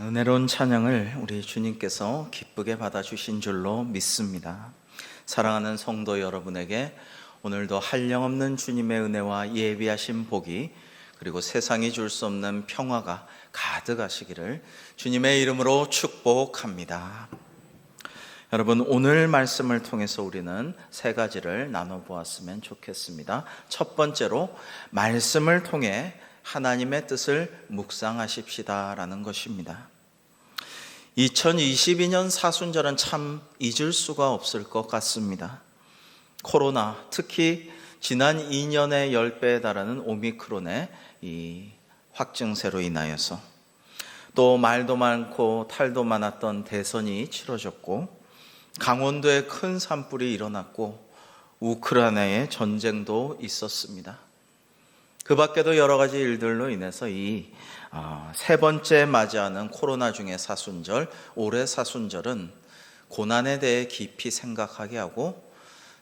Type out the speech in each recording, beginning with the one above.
은혜로운 찬양을 우리 주님께서 기쁘게 받아주신 줄로 믿습니다. 사랑하는 성도 여러분에게 오늘도 한량없는 주님의 은혜와 예비하신 복이, 그리고 세상이 줄 수 없는 평화가 가득하시기를 주님의 이름으로 축복합니다. 여러분, 오늘 말씀을 통해서 우리는 세 가지를 나눠보았으면 좋겠습니다. 첫 번째로, 말씀을 통해 하나님의 뜻을 묵상하십시다 라는 것입니다. 2022년 사순절은 참 잊을 수가 없을 것 같습니다. 코로나, 특히 지난 2년의 10배에 달하는 오미크론의 이 확증세로 인하여서, 또 말도 많고 탈도 많았던 대선이 치러졌고, 강원도에 큰 산불이 일어났고, 우크라이나의 전쟁도 있었습니다. 그 밖에도 여러 가지 일들로 인해서 이 세 번째 맞이하는 코로나 중의 사순절, 올해 사순절은 고난에 대해 깊이 생각하게 하고,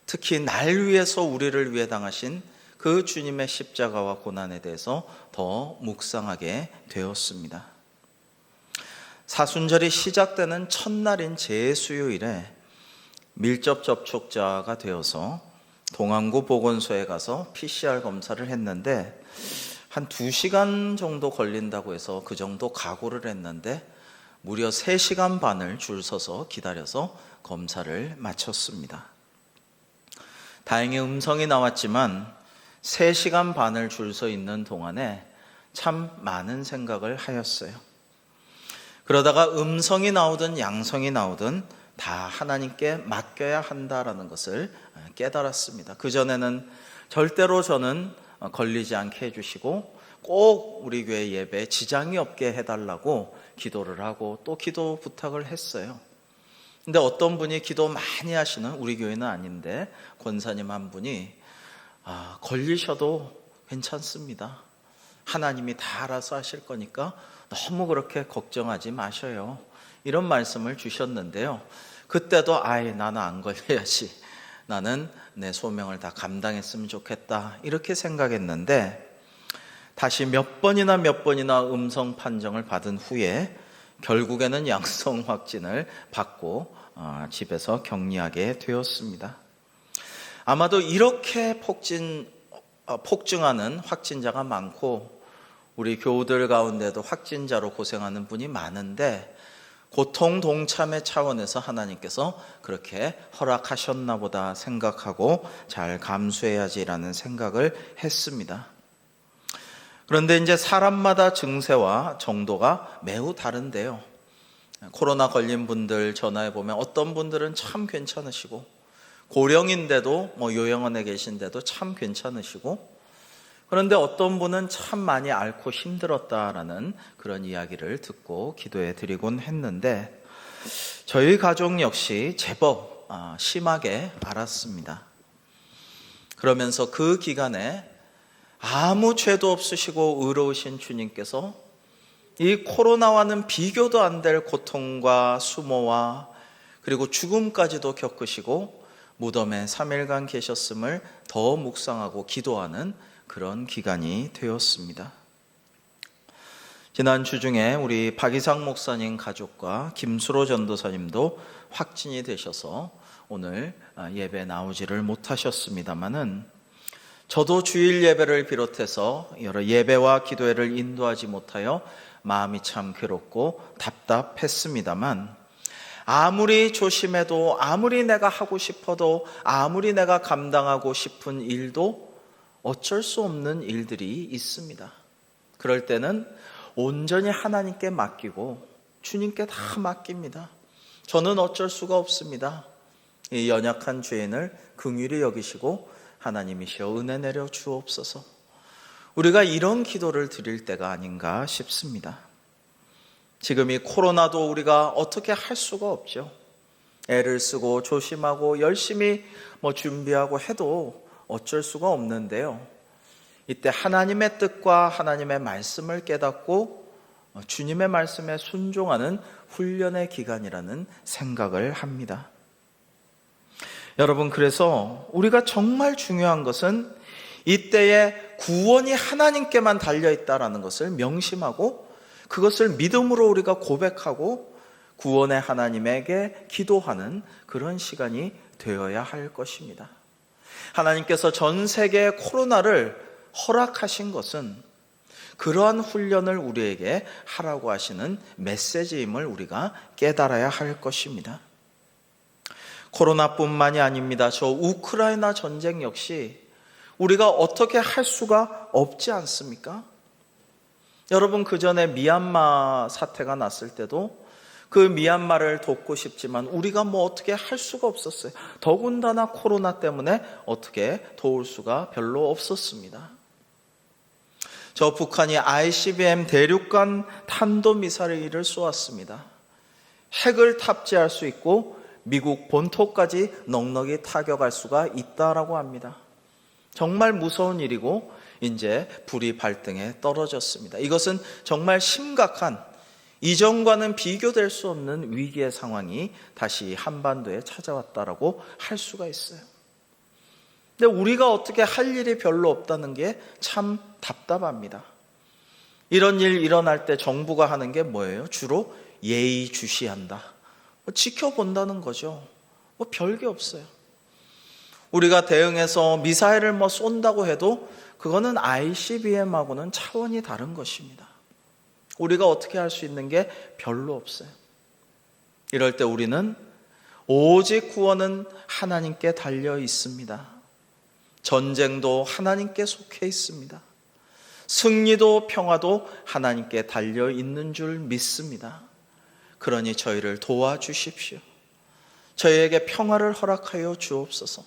특히 날 위해서 우리를 위해 당하신 그 주님의 십자가와 고난에 대해서 더 묵상하게 되었습니다. 사순절이 시작되는 첫날인 제수요일에 밀접 접촉자가 되어서 동안구 보건소에 가서 PCR 검사를 했는데, 한 2시간 정도 걸린다고 해서 그 정도 각오를 했는데 무려 3시간 반을 줄 서서 기다려서 검사를 마쳤습니다. 다행히 음성이 나왔지만 3시간 반을 줄 서 있는 동안에 참 많은 생각을 하였어요. 그러다가 음성이 나오든 양성이 나오든 다 하나님께 맡겨야 한다라는 것을 깨달았습니다. 그전에는 절대로 저는 걸리지 않게 해주시고 꼭 우리 교회 예배에 지장이 없게 해달라고 기도를 하고 또 기도 부탁을 했어요. 근데 어떤 분이 기도 많이 하시는, 우리 교회는 아닌데 권사님 한 분이 걸리셔도 괜찮습니다. 하나님이 다 알아서 하실 거니까 너무 그렇게 걱정하지 마셔요, 이런 말씀을 주셨는데요. 그때도 나는 안 걸려야지, 나는 내 소명을 다 감당했으면 좋겠다, 이렇게 생각했는데, 다시 몇 번이나 음성 판정을 받은 후에 결국에는 양성 확진을 받고 집에서 격리하게 되었습니다. 아마도 이렇게 폭증하는 확진자가 많고 우리 교우들 가운데도 확진자로 고생하는 분이 많은데, 고통 동참의 차원에서 하나님께서 그렇게 허락하셨나 보다 생각하고 잘 감수해야지라는 생각을 했습니다. 그런데 이제 사람마다 증세와 정도가 매우 다른데요. 코로나 걸린 분들 전화해 보면 어떤 분들은 참 괜찮으시고, 고령인데도 요양원에 계신데도 참 괜찮으시고, 그런데 어떤 분은 참 많이 앓고 힘들었다라는 그런 이야기를 듣고 기도해 드리곤 했는데, 저희 가족 역시 제법 심하게 앓았습니다. 그러면서 그 기간에 아무 죄도 없으시고 의로우신 주님께서 이 코로나와는 비교도 안 될 고통과 수모와 그리고 죽음까지도 겪으시고 무덤에 3일간 계셨음을 더 묵상하고 기도하는 그런 기간이 되었습니다. 지난 주 중에 우리 박이상 목사님 가족과 김수로 전도사님도 확진이 되셔서 오늘 예배 나오지를 못하셨습니다마는, 저도 주일 예배를 비롯해서 여러 예배와 기도회를 인도하지 못하여 마음이 참 괴롭고 답답했습니다만, 아무리 조심해도, 아무리 내가 하고 싶어도, 아무리 내가 감당하고 싶은 일도 어쩔 수 없는 일들이 있습니다. 그럴 때는 온전히 하나님께 맡기고 주님께 다 맡깁니다. 저는 어쩔 수가 없습니다. 이 연약한 죄인을 긍휼히 여기시고 하나님이시여 은혜 내려 주옵소서. 우리가 이런 기도를 드릴 때가 아닌가 싶습니다. 지금 이 코로나도 우리가 어떻게 할 수가 없죠. 애를 쓰고 조심하고 열심히 준비하고 해도 어쩔 수가 없는데요. 이때 하나님의 뜻과 하나님의 말씀을 깨닫고 주님의 말씀에 순종하는 훈련의 기간이라는 생각을 합니다. 여러분, 그래서 우리가 정말 중요한 것은 이때에 구원이 하나님께만 달려있다라는 것을 명심하고, 그것을 믿음으로 우리가 고백하고 구원의 하나님에게 기도하는 그런 시간이 되어야 할 것입니다. 하나님께서 전 세계에 코로나를 허락하신 것은 그러한 훈련을 우리에게 하라고 하시는 메시지임을 우리가 깨달아야 할 것입니다. 코로나뿐만이 아닙니다. 저 우크라이나 전쟁 역시 우리가 어떻게 할 수가 없지 않습니까? 여러분, 그 전에 미얀마 사태가 났을 때도 그 미얀마를 돕고 싶지만 우리가 어떻게 할 수가 없었어요. 더군다나 코로나 때문에 어떻게 도울 수가 별로 없었습니다. 저 북한이 ICBM 대륙간 탄도미사일을 쏘았습니다. 핵을 탑재할 수 있고 미국 본토까지 넉넉히 타격할 수가 있다라고 합니다. 정말 무서운 일이고 이제 불이 발등에 떨어졌습니다. 이것은 정말 심각한, 이전과는 비교될 수 없는 위기의 상황이 다시 한반도에 찾아왔다라고 할 수가 있어요. 근데 우리가 어떻게 할 일이 별로 없다는 게 참 답답합니다. 이런 일 일어날 때 정부가 하는 게 뭐예요? 주로 예의주시한다. 지켜본다는 거죠. 별게 없어요. 우리가 대응해서 미사일을 쏜다고 해도 그거는 ICBM하고는 차원이 다른 것입니다. 우리가 어떻게 할 수 있는 게 별로 없어요. 이럴 때 우리는 오직 구원은 하나님께 달려 있습니다. 전쟁도 하나님께 속해 있습니다. 승리도 평화도 하나님께 달려 있는 줄 믿습니다. 그러니 저희를 도와주십시오. 저희에게 평화를 허락하여 주옵소서.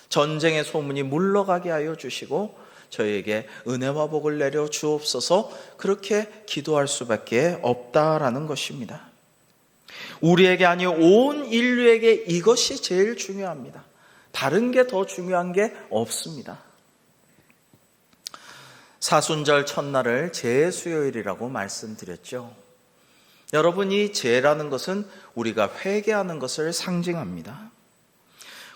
전쟁의 소문이 물러가게 하여 주시고 저희에게 은혜와 복을 내려 주옵소서. 그렇게 기도할 수밖에 없다라는 것입니다. 우리에게 아니요 온 인류에게 이것이 제일 중요합니다. 다른 게 더 중요한 게 없습니다. 사순절 첫날을 제수요일이라고 말씀드렸죠. 여러분, 이 제라는 것은 우리가 회개하는 것을 상징합니다.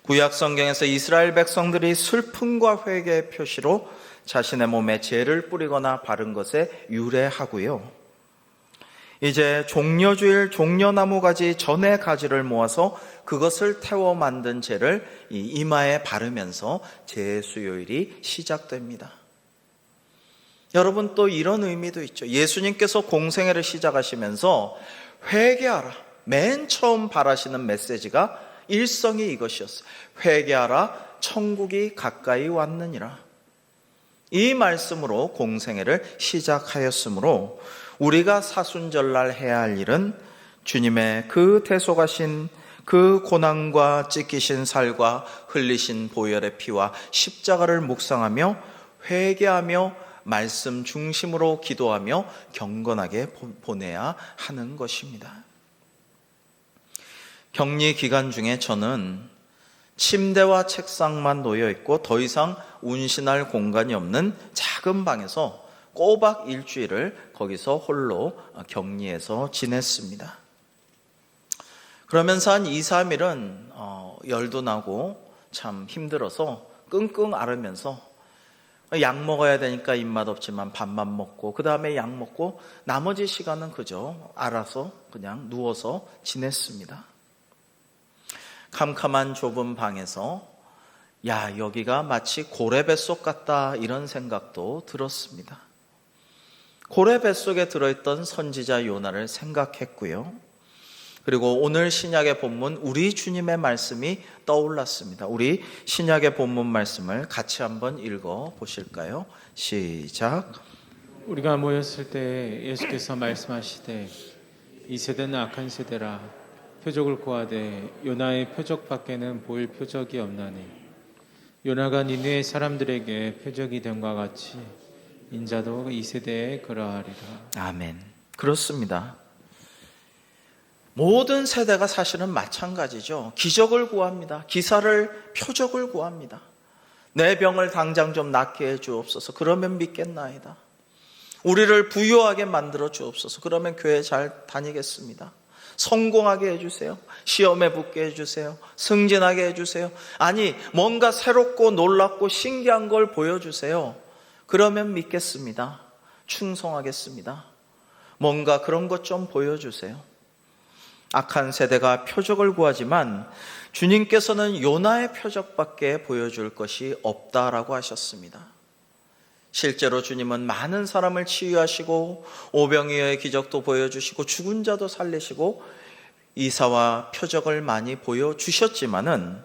구약 성경에서 이스라엘 백성들이 슬픔과 회개의 표시로 자신의 몸에 제를 뿌리거나 바른 것에 유래하고요. 이제 종려주일 종려나무 가지 전의 가지를 모아서 그것을 태워 만든 제를 이 이마에 바르면서 제수요일이 시작됩니다. 여러분, 또 이런 의미도 있죠. 예수님께서 공생애를 시작하시면서 회개하라, 맨 처음 바라시는 메시지가 일성이 이것이었어요. 회개하라, 천국이 가까이 왔느니라. 이 말씀으로 공생애를 시작하였으므로 우리가 사순절날 해야 할 일은 주님의 그 대속하신 그 고난과 찢기신 살과 흘리신 보혈의 피와 십자가를 묵상하며 회개하며 말씀 중심으로 기도하며 경건하게 보내야 하는 것입니다. 격리 기간 중에 저는 침대와 책상만 놓여 있고 더 이상 운신할 공간이 없는 작은 방에서 꼬박 일주일을 거기서 홀로 격리해서 지냈습니다. 그러면서 한 2, 3일은 열도 나고 참 힘들어서 끙끙 앓으면서 약 먹어야 되니까 입맛 없지만 밥만 먹고 그 다음에 약 먹고 나머지 시간은 그저 알아서 그냥 누워서 지냈습니다. 캄캄한 좁은 방에서 여기가 마치 고래 뱃속 같다 이런 생각도 들었습니다. 고래 뱃속에 들어있던 선지자 요나를 생각했고요. 그리고 오늘 신약의 본문 우리 주님의 말씀이 떠올랐습니다. 우리 신약의 본문 말씀을 같이 한번 읽어 보실까요? 시작. 우리가 모였을 때 예수께서 말씀하시되 이 세대는 악한 세대라 표적을 구하되 요나의 표적밖에는 보일 표적이 없나니 요나가 니느웨 사람들에게 표적이 됨과 같이 인자도 이 세대에 그러하리라. 아멘. 그렇습니다. 모든 세대가 사실은 마찬가지죠. 기적을 구합니다. 기사를, 표적을 구합니다. 내 병을 당장 좀 낫게 해 주옵소서. 그러면 믿겠나이다. 우리를 부유하게 만들어 주옵소서. 그러면 교회 잘 다니겠습니다. 성공하게 해주세요. 시험에 붙게 해주세요. 승진하게 해주세요. 아니, 뭔가 새롭고 놀랍고 신기한 걸 보여주세요. 그러면 믿겠습니다. 충성하겠습니다. 뭔가 그런 것 좀 보여주세요. 악한 세대가 표적을 구하지만 주님께서는 요나의 표적밖에 보여줄 것이 없다라고 하셨습니다. 실제로 주님은 많은 사람을 치유하시고 오병이어의 기적도 보여주시고 죽은 자도 살리시고 이사와 표적을 많이 보여주셨지만은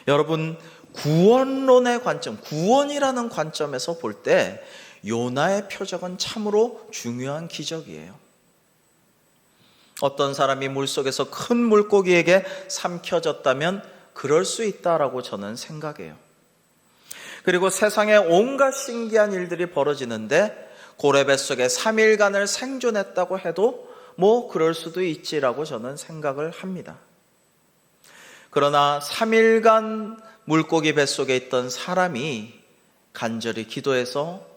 여러분, 구원론의 관점, 구원이라는 관점에서 볼 때 요나의 표적은 참으로 중요한 기적이에요. 어떤 사람이 물속에서 큰 물고기에게 삼켜졌다면 그럴 수 있다라고 저는 생각해요. 그리고 세상에 온갖 신기한 일들이 벌어지는데 고래 뱃속에 3일간을 생존했다고 해도 뭐 그럴 수도 있지라고 저는 생각을 합니다. 그러나 3일간 물고기 뱃속에 있던 사람이 간절히 기도해서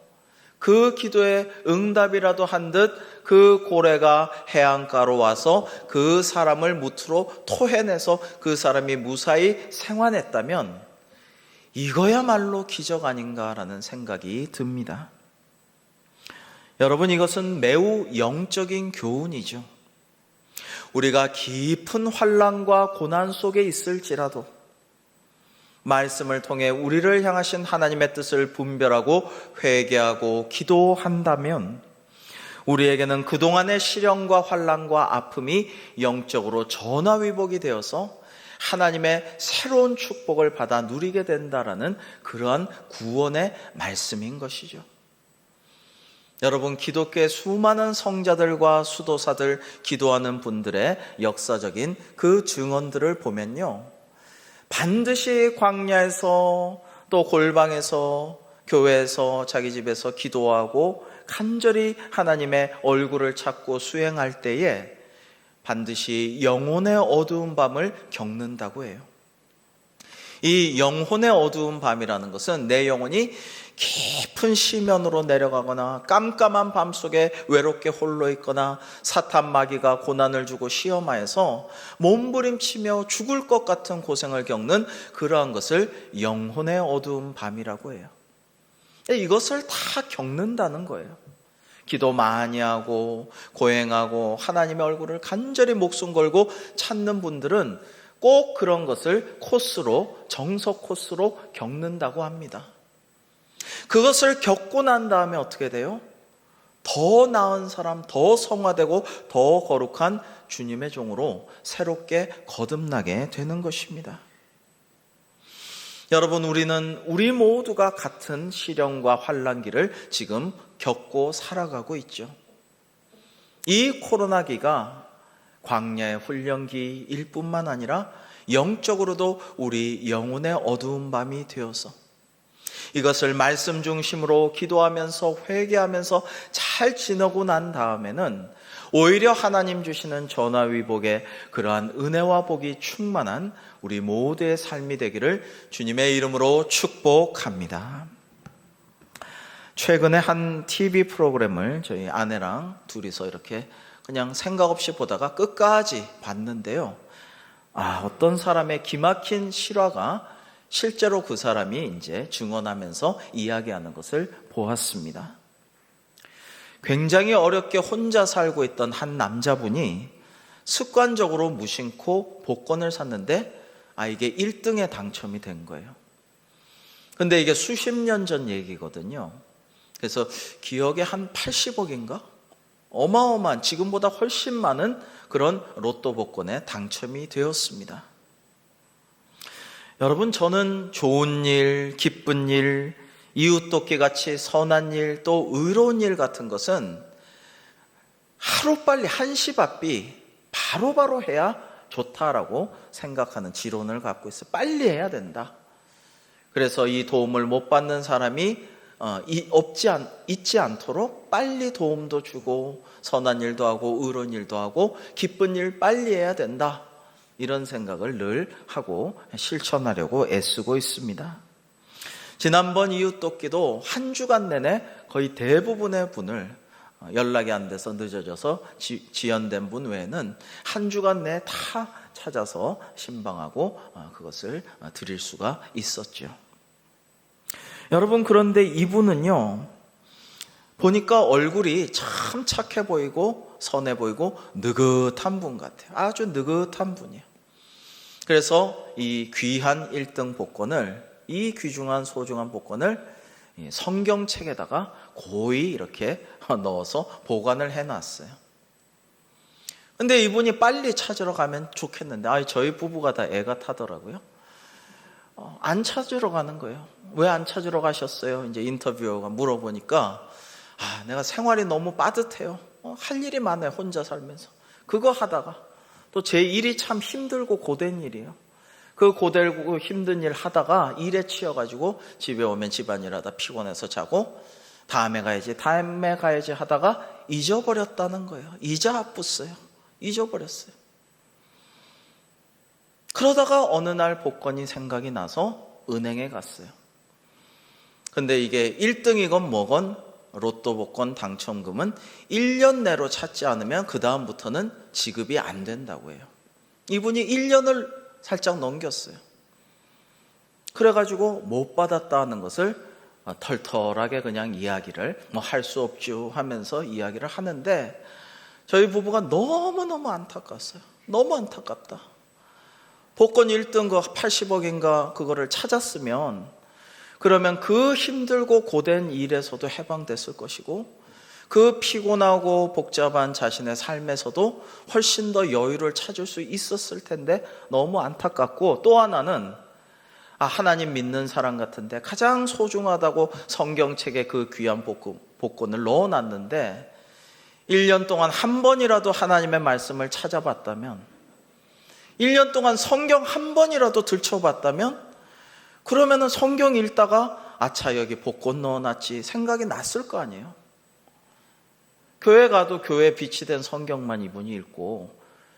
그 기도에 응답이라도 한 듯 그 고래가 해안가로 와서 그 사람을 무트로 토해내서 그 사람이 무사히 생還했다면 이거야말로 기적 아닌가라는 생각이 듭니다. 여러분, 이것은 매우 영적인 교훈이죠. 우리가 깊은 환난과 고난 속에 있을지라도 말씀을 통해 우리를 향하신 하나님의 뜻을 분별하고 회개하고 기도한다면 우리에게는 그동안의 시련과 환난과 아픔이 영적으로 전화위복이 되어서 하나님의 새로운 축복을 받아 누리게 된다라는 그러한 구원의 말씀인 것이죠. 여러분, 기독교의 수많은 성자들과 수도사들, 기도하는 분들의 역사적인 그 증언들을 보면요, 반드시 광야에서 또 골방에서 교회에서 자기 집에서 기도하고 간절히 하나님의 얼굴을 찾고 수행할 때에 반드시 영혼의 어두운 밤을 겪는다고 해요. 이 영혼의 어두운 밤이라는 것은 내 영혼이 깊은 시면으로 내려가거나 깜깜한 밤속에 외롭게 홀로 있거나 사탄 마귀가 고난을 주고 시험하여서 몸부림치며 죽을 것 같은 고생을 겪는 그러한 것을 영혼의 어두운 밤이라고 해요. 이것을 다 겪는다는 거예요. 기도 많이 하고 고행하고 하나님의 얼굴을 간절히 목숨 걸고 찾는 분들은 꼭 그런 것을 코스로, 정석 코스로 겪는다고 합니다. 그것을 겪고 난 다음에 어떻게 돼요? 더 나은 사람, 더 성화되고 더 거룩한 주님의 종으로 새롭게 거듭나게 되는 것입니다. 여러분, 우리 모두가 같은 시련과 환난기를 지금 겪고 살아가고 있죠. 이 코로나기가 광야의 훈련기일 뿐만 아니라 영적으로도 우리 영혼의 어두운 밤이 되어서 이것을 말씀 중심으로 기도하면서 회개하면서 잘 지내고 난 다음에는 오히려 하나님 주시는 전화위복의 그러한 은혜와 복이 충만한 우리 모두의 삶이 되기를 주님의 이름으로 축복합니다. 최근에 한 TV 프로그램을 저희 아내랑 둘이서 이렇게 그냥 생각 없이 보다가 끝까지 봤는데요. 어떤 사람의 기막힌 실화가 실제로 그 사람이 이제 증언하면서 이야기하는 것을 보았습니다. 굉장히 어렵게 혼자 살고 있던 한 남자분이 습관적으로 무심코 복권을 샀는데 이게 1등에 당첨이 된 거예요. 근데 이게 수십 년 전 얘기거든요. 그래서 기억에 한 80억인가? 어마어마한, 지금보다 훨씬 많은 그런 로또 복권에 당첨이 되었습니다. 여러분, 저는 좋은 일, 기쁜 일, 이웃돕기 같이 선한 일, 또 의로운 일 같은 것은 하루빨리 한시바삐 바로바로 해야 좋다라고 생각하는 지론을 갖고 있어요. 빨리 해야 된다. 그래서 이 도움을 못 받는 사람이 잊지 않도록 빨리 도움도 주고 선한 일도 하고 의로운 일도 하고 기쁜 일 빨리 해야 된다. 이런 생각을 늘 하고 실천하려고 애쓰고 있습니다. 지난번 이웃돕기도 한 주간 내내 거의 대부분의 분을 연락이 안 돼서 늦어져서 지연된 분 외에는 한 주간 내에 다 찾아서 신방하고 그것을 드릴 수가 있었죠. 여러분, 그런데 이분은요, 보니까 얼굴이 참 착해 보이고 선해 보이고 느긋한 분 같아요. 아주 느긋한 분이에요. 그래서 이 귀한 1등 복권을, 이 귀중한 소중한 복권을 성경책에다가 고이 이렇게 넣어서 보관을 해놨어요. 근데 이분이 빨리 찾으러 가면 좋겠는데 저희 부부가 다 애가 타더라고요. 안 찾으러 가는 거예요. 왜 안 찾으러 가셨어요? 이제 인터뷰어가 물어보니까 내가 생활이 너무 빠듯해요. 할 일이 많아요. 혼자 살면서. 그거 하다가 또 제 일이 참 힘들고 고된 일이에요. 그 고되고 힘든 일 하다가 일에 치여가지고 집에 오면 집안일 하다 피곤해서 자고 다음에 가야지 하다가 잊어버렸다는 거예요. 이자 아팠어요. 잊어버렸어요. 그러다가 어느 날 복권이 생각이 나서 은행에 갔어요. 근데 이게 1등이건 뭐건 로또 복권 당첨금은 1년 내로 찾지 않으면 그 다음부터는 지급이 안 된다고 해요. 이분이 1년을 살짝 넘겼어요. 그래가지고 못 받았다는 것을 털털하게 그냥 이야기를 할 수 없죠 하면서 이야기를 하는데 저희 부부가 너무너무 안타까웠어요. 너무 안타깝다. 복권 1등 그 80억인가 그거를 찾았으면 그러면 그 힘들고 고된 일에서도 해방됐을 것이고 그 피곤하고 복잡한 자신의 삶에서도 훨씬 더 여유를 찾을 수 있었을 텐데 너무 안타깝고, 또 하나는 하나님 믿는 사람 같은데 가장 소중하다고 성경책에 그 귀한 복권을 넣어놨는데 1년 동안 한 번이라도 하나님의 말씀을 찾아봤다면, 1년 동안 성경 한 번이라도 들춰봤다면, 그러면은 성경 읽다가 아차 여기 복권 넣어놨지 생각이 났을 거 아니에요. 교회 가도 교회에 비치된 성경만 이분이 읽고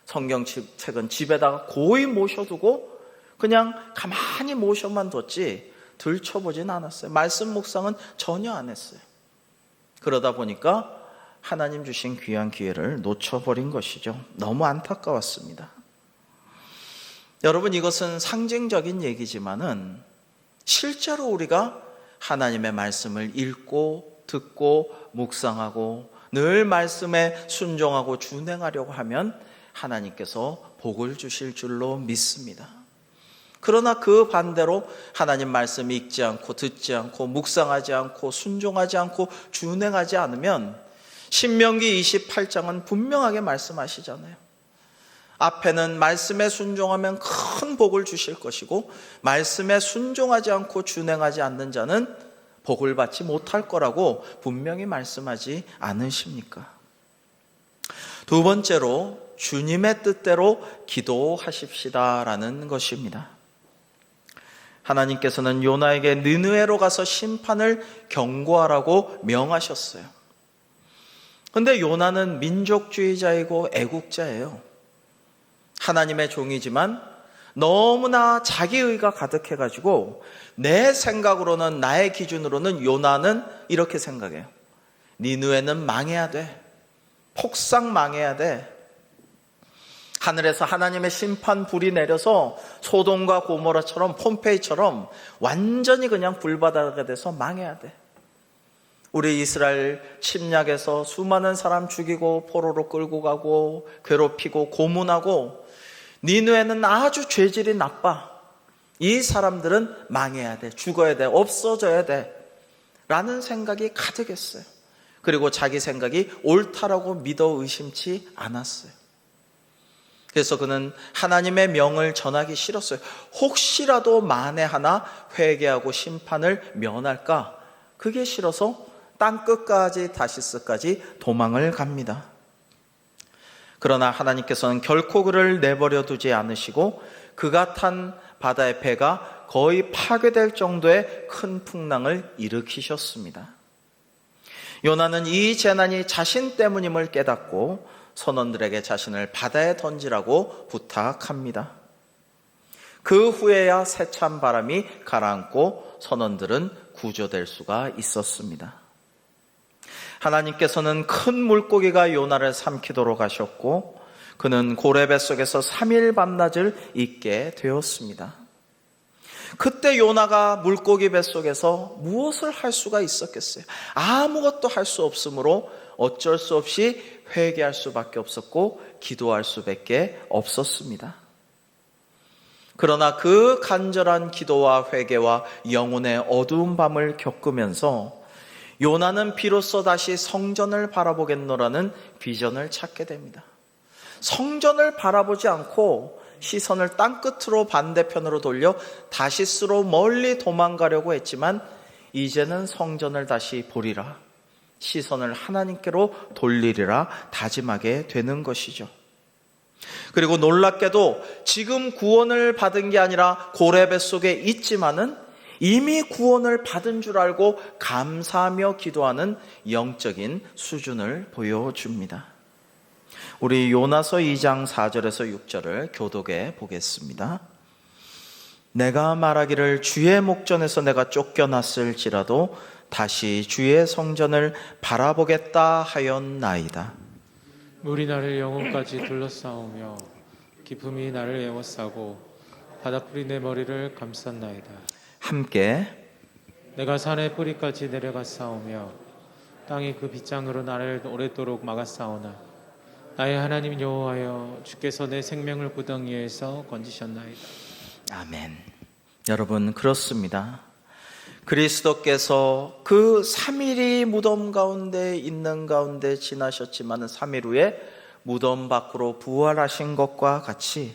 성경책은 집에다가 고이 모셔두고 그냥 가만히 모셔만 뒀지 들춰보진 않았어요. 말씀 묵상은 전혀 안 했어요. 그러다 보니까 하나님 주신 귀한 기회를 놓쳐버린 것이죠. 너무 안타까웠습니다. 여러분, 이것은 상징적인 얘기지만은 실제로 우리가 하나님의 말씀을 읽고 듣고 묵상하고 늘 말씀에 순종하고 준행하려고 하면 하나님께서 복을 주실 줄로 믿습니다. 그러나 그 반대로 하나님 말씀 읽지 않고 듣지 않고 묵상하지 않고 순종하지 않고 준행하지 않으면 신명기 28장은 분명하게 말씀하시잖아요. 앞에는 말씀에 순종하면 큰 복을 주실 것이고 말씀에 순종하지 않고 준행하지 않는 자는 복을 받지 못할 거라고 분명히 말씀하지 않으십니까? 두 번째로 주님의 뜻대로 기도하십시다라는 것입니다. 하나님께서는 요나에게 느느웨로 가서 심판을 경고하라고 명하셨어요. 그런데 요나는 민족주의자이고 애국자예요. 하나님의 종이지만 너무나 자기의가 가득해가지고 내 생각으로는, 나의 기준으로는 요나는 이렇게 생각해요. 니느웨는 망해야 돼. 폭삭 망해야 돼. 하늘에서 하나님의 심판 불이 내려서 소돔과 고모라처럼 폼페이처럼 완전히 그냥 불바다가 돼서 망해야 돼. 우리 이스라엘 침략에서 수많은 사람 죽이고 포로로 끌고 가고 괴롭히고 고문하고, 니느웨는 아주 죄질이 나빠. 이 사람들은 망해야 돼. 죽어야 돼. 없어져야 돼. 라는 생각이 가득했어요. 그리고 자기 생각이 옳다라고 믿어 의심치 않았어요. 그래서 그는 하나님의 명을 전하기 싫었어요. 혹시라도 만에 하나 회개하고 심판을 면할까? 그게 싫어서 땅 끝까지 다시스까지 도망을 갑니다. 그러나 하나님께서는 결코 그를 내버려 두지 않으시고 그가 탄 바다의 배가 거의 파괴될 정도의 큰 풍랑을 일으키셨습니다. 요나는 이 재난이 자신 때문임을 깨닫고 선원들에게 자신을 바다에 던지라고 부탁합니다. 그 후에야 세찬 바람이 가라앉고 선원들은 구조될 수가 있었습니다. 하나님께서는 큰 물고기가 요나를 삼키도록 하셨고 그는 고래 뱃속에서 3일 밤낮을 있게 되었습니다. 그때 요나가 물고기 뱃속에서 무엇을 할 수가 있었겠어요? 아무것도 할 수 없으므로 어쩔 수 없이 회개할 수밖에 없었고 기도할 수밖에 없었습니다. 그러나 그 간절한 기도와 회개와 영혼의 어두운 밤을 겪으면서 요나는 비로소 다시 성전을 바라보겠노라는 비전을 찾게 됩니다. 성전을 바라보지 않고 시선을 땅끝으로 반대편으로 돌려 다시스로 멀리 도망가려고 했지만 이제는 성전을 다시 보리라, 시선을 하나님께로 돌리리라 다짐하게 되는 것이죠. 그리고 놀랍게도 지금 구원을 받은 게 아니라 고래 뱃속에 있지만은 이미 구원을 받은 줄 알고 감사하며 기도하는 영적인 수준을 보여줍니다. 우리 요나서 2장 4절에서 6절을 교독해 보겠습니다. 내가 말하기를 주의 목전에서 내가 쫓겨났을지라도 다시 주의 성전을 바라보겠다 하였나이다. 물이 나를 영혼까지 둘러싸우며 기품이 나를 에워싸고 바닷불이 내 머리를 감쌌나이다. 함께 내가 산의 뿌리까지 내려갔사오며 땅이 그 빗장으로 나를 오랫도록 막았사오나 나의 하나님 여호와여, 주께서 내 생명을 구덩이에서 건지셨나이다. 아멘. 여러분, 그렇습니다. 그리스도께서 그 3일이 무덤 가운데 있는 가운데 지나셨지만 3일 후에 무덤 밖으로 부활하신 것과 같이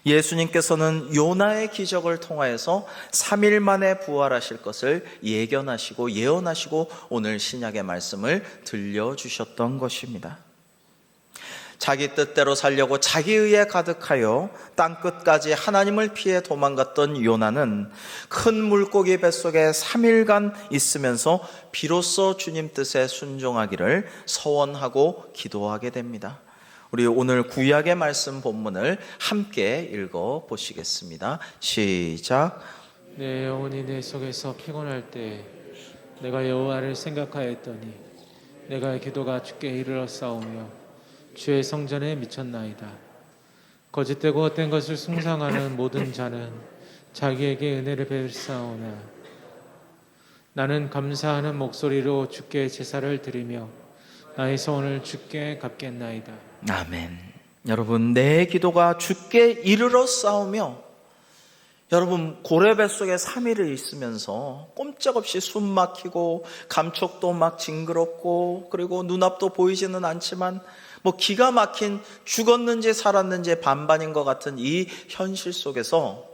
예수님께서는 요나의 기적을 통하여서 3일 만에 부활하실 것을 예견하시고 예언하시고 오늘 신약의 말씀을 들려주셨던 것입니다. 자기 뜻대로 살려고 자기 의에 가득하여 땅끝까지 하나님을 피해 도망갔던 요나는 큰 물고기 뱃속에 3일간 있으면서 비로소 주님 뜻에 순종하기를 서원하고 기도하게 됩니다. 우리 오늘 구약의 말씀 본문을 함께 읽어 보시겠습니다. 시작. 내 영혼이 내 속에서 피곤할 때 내가 여호와를 생각하였더니 내가 기도가 주께 이르렀사오며 주의 성전에 미쳤나이다. 거짓되고 헛된 것을 숭상하는 모든 자는 자기에게 은혜를 베풀사오나 나는 감사하는 목소리로 주께 제사를 드리며 나의 소원을 주께 갚겠나이다. 아멘. 여러분, 내 기도가 주께 이르러 싸우며, 여러분 고래 뱃속에 3일을 있으면서 꼼짝없이 숨 막히고 감촉도 막 징그럽고 그리고 눈앞도 보이지는 않지만 뭐 기가 막힌 죽었는지 살았는지 반반인 것 같은 이 현실 속에서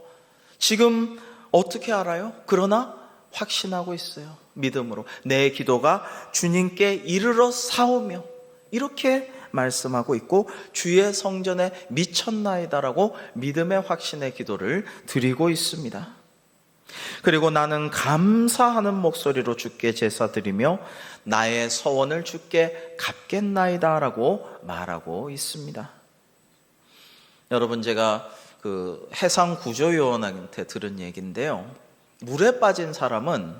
지금 어떻게 알아요? 그러나 확신하고 있어요. 믿음으로 내 기도가 주님께 이르러 사오며 이렇게 말씀하고 있고 주의 성전에 미쳤나이다라고 믿음의 확신의 기도를 드리고 있습니다. 그리고 나는 감사하는 목소리로 주께 제사 드리며 나의 서원을 주께 갚겠나이다라고 말하고 있습니다. 여러분, 제가 그 해상구조요원한테 들은 얘기인데요, 물에 빠진 사람은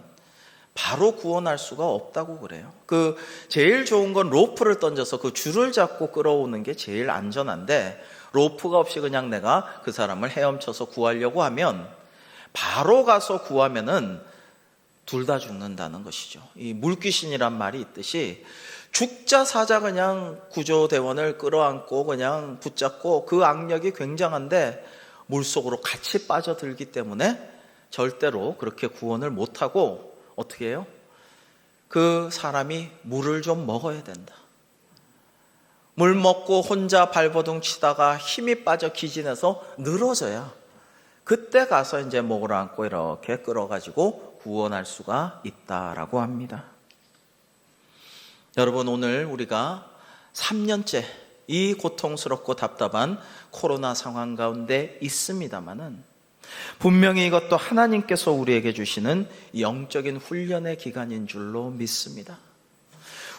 바로 구원할 수가 없다고 그래요. 그 제일 좋은 건 로프를 던져서 그 줄을 잡고 끌어오는 게 제일 안전한데, 로프가 없이 그냥 내가 그 사람을 헤엄쳐서 구하려고 하면 바로 가서 구하면은 둘 다 죽는다는 것이죠. 이 물귀신이란 말이 있듯이 죽자 사자 그냥 구조대원을 끌어안고 그냥 붙잡고 그 악력이 굉장한데 물속으로 같이 빠져들기 때문에 절대로 그렇게 구원을 못하고 어떻게 해요? 그 사람이 물을 좀 먹어야 된다. 물 먹고 혼자 발버둥 치다가 힘이 빠져 기진해서 늘어져야 그때 가서 이제 목을 안고 이렇게 끌어가지고 구원할 수가 있다라고 합니다. 여러분, 오늘 우리가 3년째 이 고통스럽고 답답한 코로나 상황 가운데 있습니다마는 분명히 이것도 하나님께서 우리에게 주시는 영적인 훈련의 기간인 줄로 믿습니다.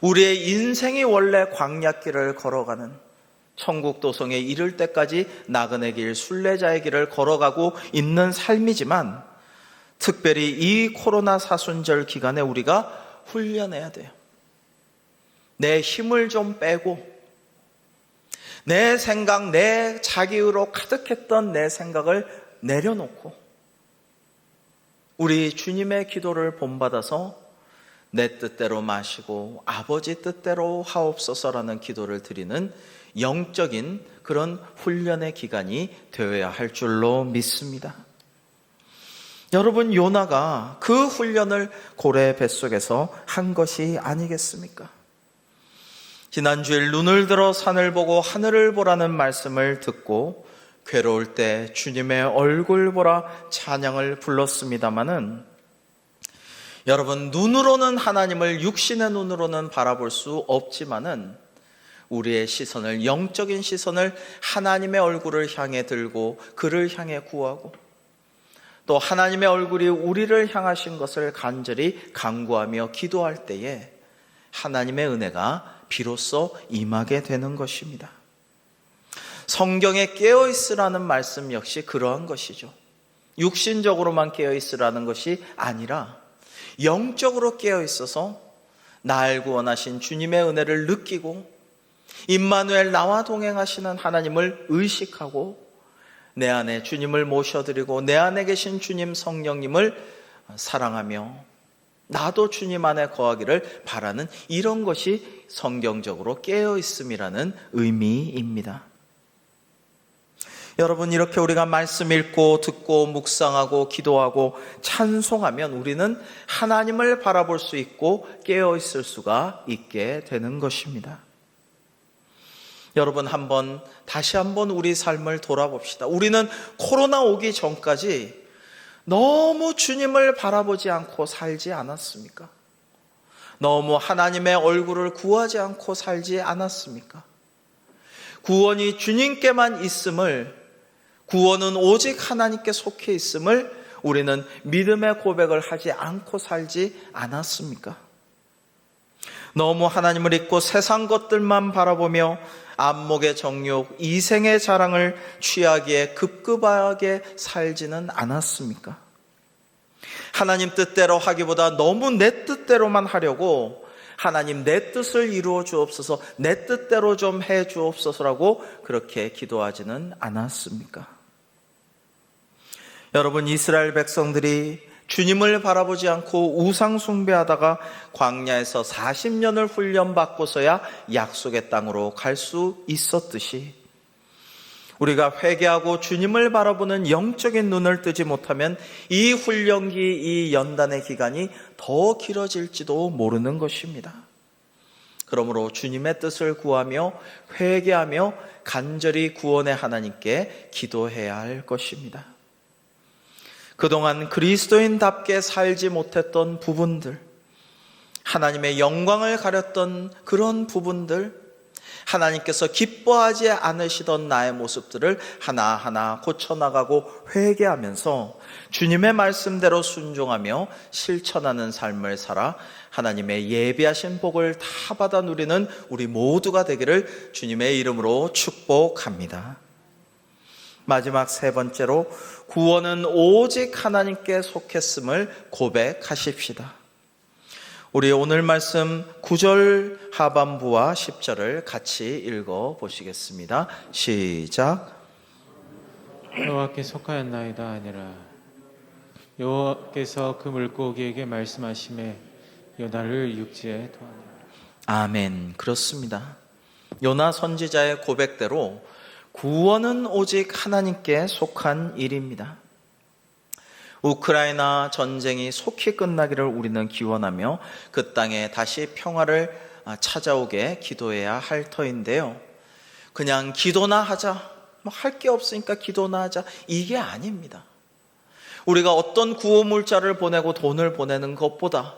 우리의 인생이 원래 광야길을 걸어가는 천국 도성에 이를 때까지 나그네 길, 순례자의 길을 걸어가고 있는 삶이지만 특별히 이 코로나 사순절 기간에 우리가 훈련해야 돼요. 내 힘을 좀 빼고 내 생각, 내 자기의로 가득했던 내 생각을 내려놓고 우리 주님의 기도를 본받아서 내 뜻대로 마시고 아버지 뜻대로 하옵소서라는 기도를 드리는 영적인 그런 훈련의 기간이 되어야 할 줄로 믿습니다. 여러분, 요나가 그 훈련을 고래 뱃속에서 한 것이 아니겠습니까? 지난주일 눈을 들어 산을 보고 하늘을 보라는 말씀을 듣고 괴로울 때 주님의 얼굴 보라 찬양을 불렀습니다마는, 여러분, 눈으로는 하나님을 육신의 눈으로는 바라볼 수 없지만은 우리의 시선을, 영적인 시선을 하나님의 얼굴을 향해 들고 그를 향해 구하고, 또 하나님의 얼굴이 우리를 향하신 것을 간절히 간구하며 기도할 때에 하나님의 은혜가 비로소 임하게 되는 것입니다. 성경에 깨어있으라는 말씀 역시 그러한 것이죠. 육신적으로만 깨어있으라는 것이 아니라 영적으로 깨어있어서 날 구원하신 주님의 은혜를 느끼고 임마누엘 나와 동행하시는 하나님을 의식하고 내 안에 주님을 모셔드리고 내 안에 계신 주님 성령님을 사랑하며 나도 주님 안에 거하기를 바라는, 이런 것이 성경적으로 깨어있음이라는 의미입니다. 여러분, 이렇게 우리가 말씀 읽고 듣고 묵상하고 기도하고 찬송하면 우리는 하나님을 바라볼 수 있고 깨어있을 수가 있게 되는 것입니다. 여러분, 다시 한번 우리 삶을 돌아봅시다. 우리는 코로나 오기 전까지 너무 주님을 바라보지 않고 살지 않았습니까? 너무 하나님의 얼굴을 구하지 않고 살지 않았습니까? 구원이 주님께만 있음을, 구원은 오직 하나님께 속해 있음을 우리는 믿음의 고백을 하지 않고 살지 않았습니까? 너무 하나님을 잊고 세상 것들만 바라보며 안목의 정욕, 이생의 자랑을 취하기에 급급하게 살지는 않았습니까? 하나님 뜻대로 하기보다 너무 내 뜻대로만 하려고 하나님 내 뜻을 이루어 주옵소서, 내 뜻대로 좀 해 주옵소서라고 그렇게 기도하지는 않았습니까? 여러분, 이스라엘 백성들이 주님을 바라보지 않고 우상 숭배하다가 광야에서 40년을 훈련받고서야 약속의 땅으로 갈 수 있었듯이, 우리가 회개하고 주님을 바라보는 영적인 눈을 뜨지 못하면 이 훈련기, 이 연단의 기간이 더 길어질지도 모르는 것입니다. 그러므로 주님의 뜻을 구하며 회개하며 간절히 구원의 하나님께 기도해야 할 것입니다. 그동안 그리스도인답게 살지 못했던 부분들, 하나님의 영광을 가렸던 그런 부분들, 하나님께서 기뻐하지 않으시던 나의 모습들을 하나하나 고쳐나가고 회개하면서 주님의 말씀대로 순종하며 실천하는 삶을 살아 하나님의 예비하신 복을 다 받아 누리는 우리 모두가 되기를 주님의 이름으로 축복합니다. 마지막 세 번째로, 구원은 오직 하나님께 속했음을 고백하십시다. 우리 오늘 말씀 9절 하반부와 10절을 같이 읽어 보시겠습니다. 시작. 여호와께 속하였나이다 아니라 여호와께서 그 물고기에게 말씀하시매 요나를 육지에 도하니라. 아멘. 그렇습니다. 요나 선지자의 고백대로 구원은 오직 하나님께 속한 일입니다. 우크라이나 전쟁이 속히 끝나기를 우리는 기원하며 그 땅에 다시 평화를 찾아오게 기도해야 할 터인데요, 그냥 기도나 하자, 할 게 없으니까 기도나 하자, 이게 아닙니다. 우리가 어떤 구호물자를 보내고 돈을 보내는 것보다,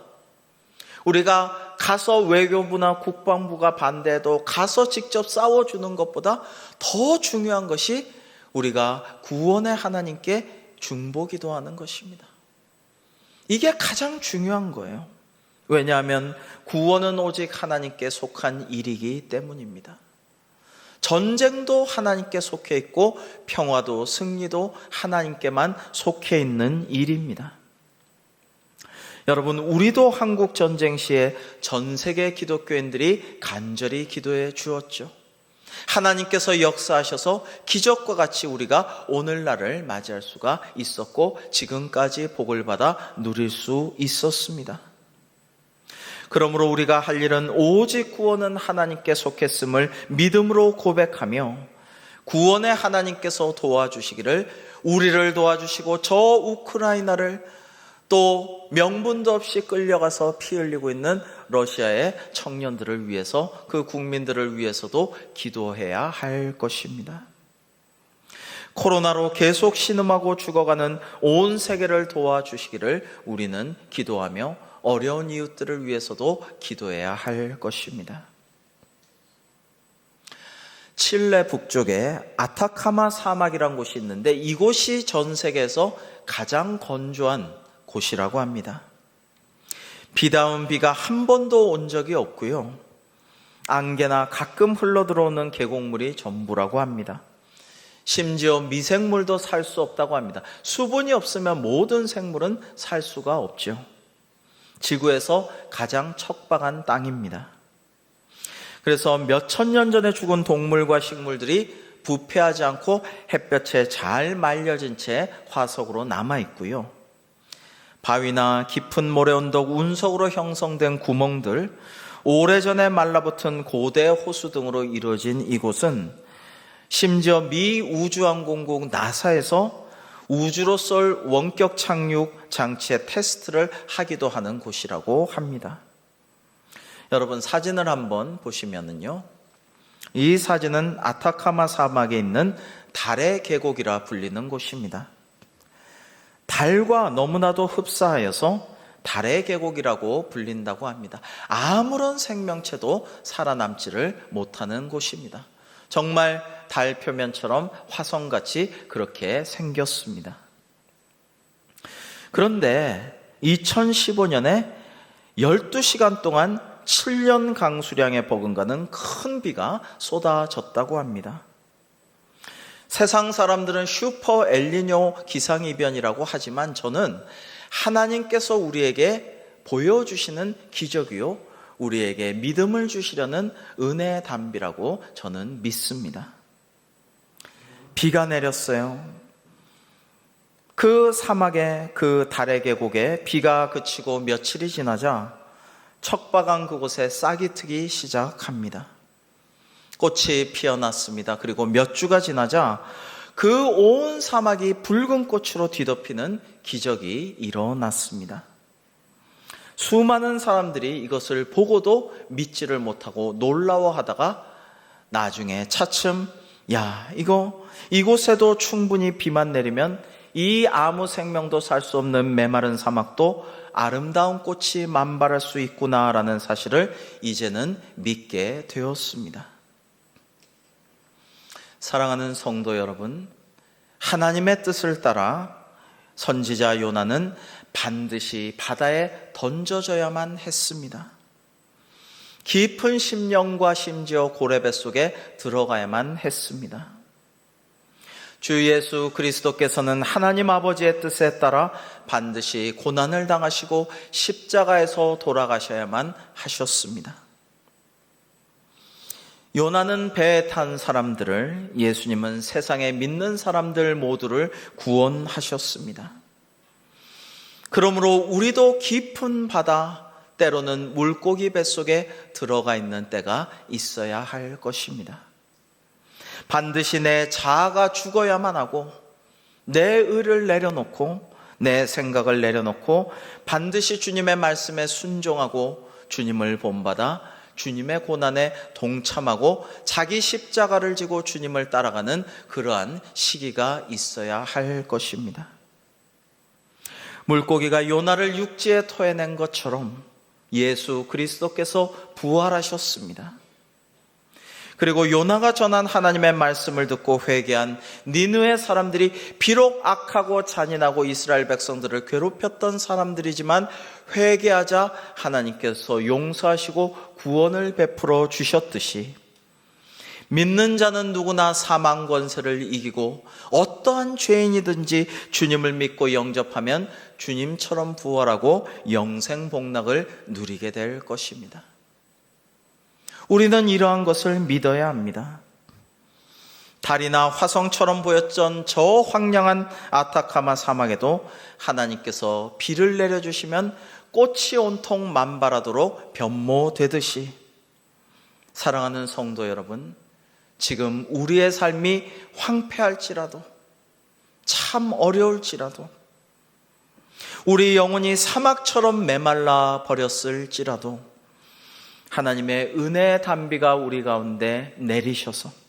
우리가 가서 외교부나 국방부가 반대해도 가서 직접 싸워주는 것보다 더 중요한 것이 우리가 구원의 하나님께 중보기도하는 것입니다. 이게 가장 중요한 거예요. 왜냐하면 구원은 오직 하나님께 속한 일이기 때문입니다. 전쟁도 하나님께 속해 있고 평화도 승리도 하나님께만 속해 있는 일입니다. 여러분, 우리도 한국 전쟁 시에 전 세계 기독교인들이 간절히 기도해 주었죠. 하나님께서 역사하셔서 기적과 같이 우리가 오늘날을 맞이할 수가 있었고 지금까지 복을 받아 누릴 수 있었습니다. 그러므로 우리가 할 일은 오직 구원은 하나님께 속했음을 믿음으로 고백하며 구원의 하나님께서 도와주시기를, 우리를 도와주시고 저 우크라이나를, 또 명분도 없이 끌려가서 피 흘리고 있는 러시아의 청년들을 위해서, 그 국민들을 위해서도 기도해야 할 것입니다. 코로나로 계속 신음하고 죽어가는 온 세계를 도와주시기를 우리는 기도하며 어려운 이웃들을 위해서도 기도해야 할 것입니다. 칠레 북쪽에 아타카마 사막이라는 곳이 있는데 이곳이 전 세계에서 가장 건조한 곳이라고 합니다. 비다운 비가 한 번도 온 적이 없고요. 안개나 가끔 흘러들어오는 계곡물이 전부라고 합니다. 심지어 미생물도 살 수 없다고 합니다. 수분이 없으면 모든 생물은 살 수가 없죠. 지구에서 가장 척박한 땅입니다. 그래서 몇천 년 전에 죽은 동물과 식물들이 부패하지 않고 햇볕에 잘 말려진 채 화석으로 남아있고요. 바위나 깊은 모래 언덕, 운석으로 형성된 구멍들, 오래전에 말라붙은 고대 호수 등으로 이루어진 이곳은 심지어 미 우주항공국 나사에서 우주로 쏠 원격 착륙 장치의 테스트를 하기도 하는 곳이라고 합니다. 여러분 사진을 한번 보시면은요, 이 사진은 아타카마 사막에 있는 달의 계곡이라 불리는 곳입니다. 달과 너무나도 흡사하여서 달의 계곡이라고 불린다고 합니다. 아무런 생명체도 살아남지를 못하는 곳입니다. 정말 달 표면처럼 화성같이 그렇게 생겼습니다. 그런데 2015년에 12시간 동안 7년 강수량에 버금가는 큰 비가 쏟아졌다고 합니다. 세상 사람들은 슈퍼 엘니뇨 기상이변이라고 하지만 저는 하나님께서 우리에게 보여주시는 기적이요, 우리에게 믿음을 주시려는 은혜의 담비라고 저는 믿습니다. 비가 내렸어요. 그 사막에, 그 달의 계곡에 비가 그치고 며칠이 지나자 척박한 그곳에 싹이 트기 시작합니다. 꽃이 피어났습니다. 그리고 몇 주가 지나자 그 온 사막이 붉은 꽃으로 뒤덮이는 기적이 일어났습니다. 수많은 사람들이 이것을 보고도 믿지를 못하고 놀라워하다가 나중에 차츰 이곳에도 충분히 비만 내리면 이 아무 생명도 살 수 없는 메마른 사막도 아름다운 꽃이 만발할 수 있구나라는 사실을 이제는 믿게 되었습니다. 사랑하는 성도 여러분, 하나님의 뜻을 따라 선지자 요나는 반드시 바다에 던져져야만 했습니다. 깊은 심령과 심지어 고레 뱃속에 들어가야만 했습니다. 주 예수 그리스도께서는 하나님 아버지의 뜻에 따라 반드시 고난을 당하시고 십자가에서 돌아가셔야만 하셨습니다. 요나는 배에 탄 사람들을, 예수님은 세상에 믿는 사람들 모두를 구원하셨습니다. 그러므로 우리도 깊은 바다, 때로는 물고기 뱃속에 들어가 있는 때가 있어야 할 것입니다. 반드시 내 자아가 죽어야만 하고, 내 의를 내려놓고, 내 생각을 내려놓고 반드시 주님의 말씀에 순종하고 주님을 본받아 주님의 고난에 동참하고 자기 십자가를 지고 주님을 따라가는 그러한 시기가 있어야 할 것입니다. 물고기가 요나를 육지에 토해낸 것처럼 예수 그리스도께서 부활하셨습니다. 그리고 요나가 전한 하나님의 말씀을 듣고 회개한 니느웨 사람들이 비록 악하고 잔인하고 이스라엘 백성들을 괴롭혔던 사람들이지만 회개하자 하나님께서 용서하시고 구원을 베풀어 주셨듯이 믿는 자는 누구나 사망 권세를 이기고 어떠한 죄인이든지 주님을 믿고 영접하면 주님처럼 부활하고 영생 복락을 누리게 될 것입니다. 우리는 이러한 것을 믿어야 합니다. 달이나 화성처럼 보였던 저 황량한 아타카마 사막에도 하나님께서 비를 내려주시면 꽃이 온통 만발하도록 변모되듯이, 사랑하는 성도 여러분, 지금 우리의 삶이 황폐할지라도, 참 어려울지라도, 우리 영혼이 사막처럼 메말라 버렸을지라도 하나님의 은혜의 단비가 우리 가운데 내리셔서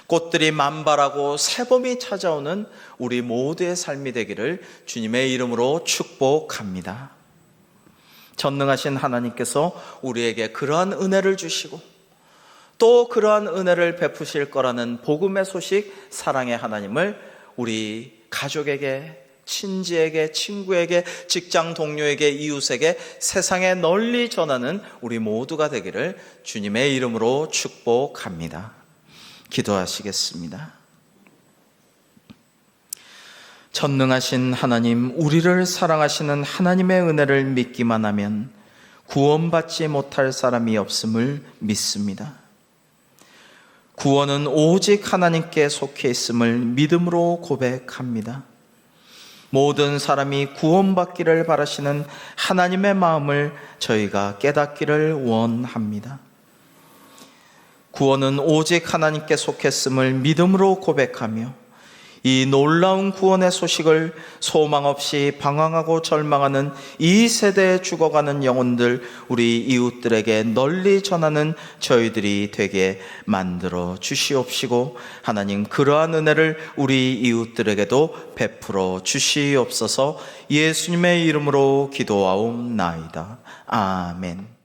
꽃들이 만발하고 새봄이 찾아오는 우리 모두의 삶이 되기를 주님의 이름으로 축복합니다. 전능하신 하나님께서 우리에게 그러한 은혜를 주시고 또 그러한 은혜를 베푸실 거라는 복음의 소식, 사랑의 하나님을 우리 가족에게, 친지에게, 친구에게, 직장 동료에게, 이웃에게 세상에 널리 전하는 우리 모두가 되기를 주님의 이름으로 축복합니다. 기도하시겠습니다. 전능하신 하나님, 우리를 사랑하시는 하나님의 은혜를 믿기만 하면 구원받지 못할 사람이 없음을 믿습니다. 구원은 오직 하나님께 속해 있음을 믿음으로 고백합니다. 모든 사람이 구원받기를 바라시는 하나님의 마음을 저희가 깨닫기를 원합니다. 구원은 오직 하나님께 속했음을 믿음으로 고백하며 이 놀라운 구원의 소식을 소망 없이 방황하고 절망하는 이 세대에 죽어가는 영혼들, 우리 이웃들에게 널리 전하는 저희들이 되게 만들어 주시옵시고, 하나님 그러한 은혜를 우리 이웃들에게도 베풀어 주시옵소서. 예수님의 이름으로 기도하옵나이다. 아멘.